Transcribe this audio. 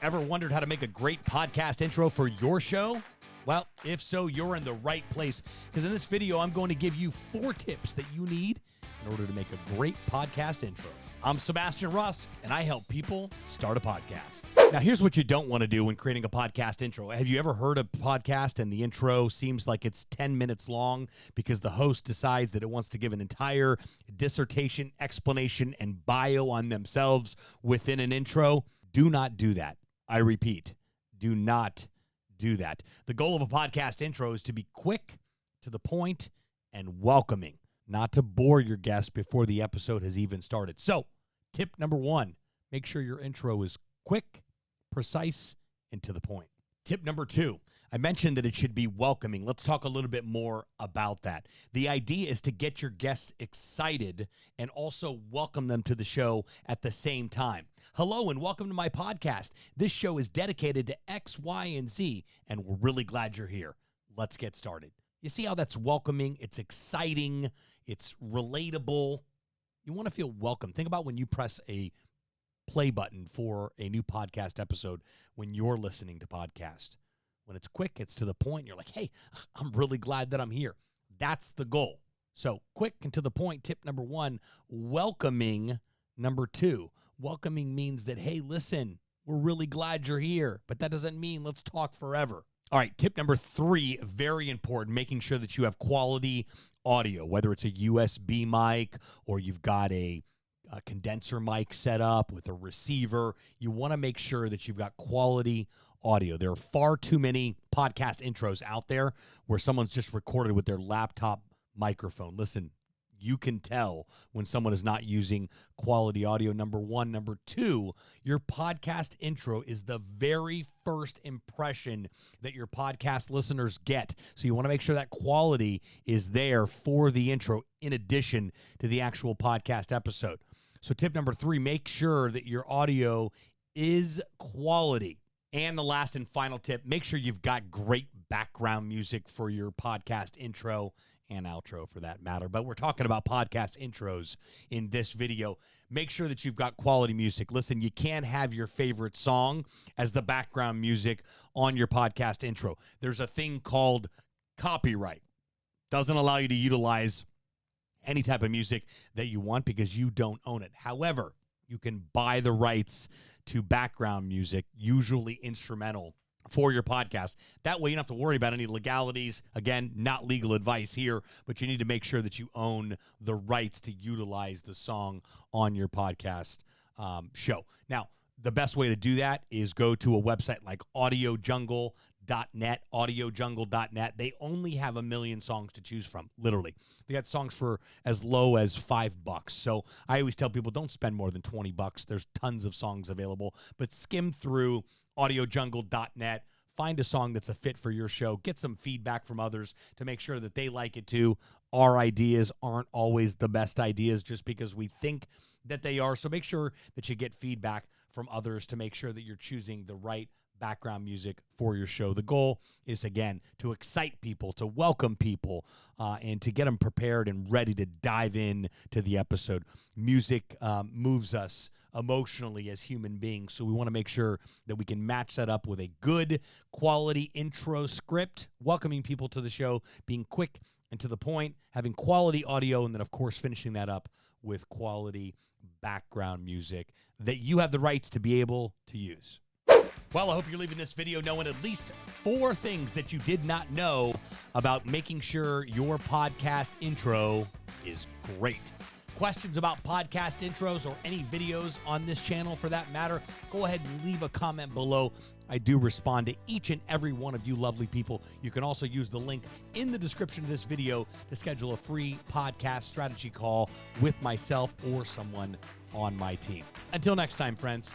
Ever wondered how to make a great podcast intro for your show? Well, if so, you're in the right place, because in this video, I'm going to give you 4 tips that you need in order to make a great podcast intro. I'm Sebastian Rusk, and I help people start a podcast. Now, here's what you don't want to do when creating a podcast intro. Have you ever heard a podcast and the intro seems like it's 10 minutes long because the host decides that it wants to give an entire dissertation, explanation, and bio on themselves within an intro? Do not do that. I repeat, do not do that. The goal of a podcast intro is to be quick, to the point, and welcoming, not to bore your guest before the episode has even started. So, tip number 1, make sure your intro is quick, precise, and to the point. Tip number 2, I mentioned that it should be welcoming. Let's talk a little bit more about that. The idea is to get your guests excited and also welcome them to the show at the same time. Hello and welcome to my podcast. This show is dedicated to X, Y, and Z, and we're really glad you're here. Let's get started. You see how that's welcoming? It's exciting. It's relatable. You want to feel welcome. Think about when you press a play button for a new podcast episode when you're listening to podcast. When it's quick, it's to the point. You're like, hey, I'm really glad that I'm here. That's the goal. So quick and to the point, tip number 1, welcoming number 2. Welcoming means that, hey, listen, we're really glad you're here, but that doesn't mean let's talk forever. All right, tip number 3, very important, making sure that you have quality audio, whether it's a USB mic or you've got a condenser mic set up with a receiver. You want to make sure that you've got quality audio. There are far too many podcast intros out there where someone's just recorded with their laptop microphone. Listen, you can tell when someone is not using quality audio, number 1. Number 2, your podcast intro is the very first impression that your podcast listeners get. So you want to make sure that quality is there for the intro in addition to the actual podcast episode. So tip number 3, make sure that your audio is quality. And the last and final tip, make sure you've got great background music for your podcast intro and outro for that matter. But we're talking about podcast intros in this video. Make sure that you've got quality music. Listen, you can't have your favorite song as the background music on your podcast intro. There's a thing called copyright. Doesn't allow you to utilize any type of music that you want because you don't own it. However, you can buy the rights to background music, usually instrumental, for your podcast. That way you don't have to worry about any legalities. Again, not legal advice here, but you need to make sure that you own the rights to utilize the song on your podcast show. Now, the best way to do that is go to a website like audiojungle.net. They only have 1 million songs to choose from, literally. They got songs for as low as $5. So I always tell people don't spend more than $20. There's tons of songs available, but skim through audiojungle.net. Find a song that's a fit for your show. Get some feedback from others to make sure that they like it too. Our ideas aren't always the best ideas just because we think that they are. So make sure that you get feedback from others to make sure that you're choosing the right background music for your show. The goal is, again, to excite people, to welcome people, and to get them prepared and ready to dive in to the episode. Music moves us emotionally as human beings, so we want to make sure that we can match that up with a good quality intro script, welcoming people to the show, being quick and to the point, having quality audio, and then, of course, finishing that up with quality background music that you have the rights to be able to use. Well, I hope you're leaving this video knowing at least 4 things that you did not know about making sure your podcast intro is great. Questions about podcast intros or any videos on this channel for that matter, go ahead and leave a comment below. I do respond to each and every one of you lovely people. You can also use the link in the description of this video to schedule a free podcast strategy call with myself or someone on my team. Until next time, friends.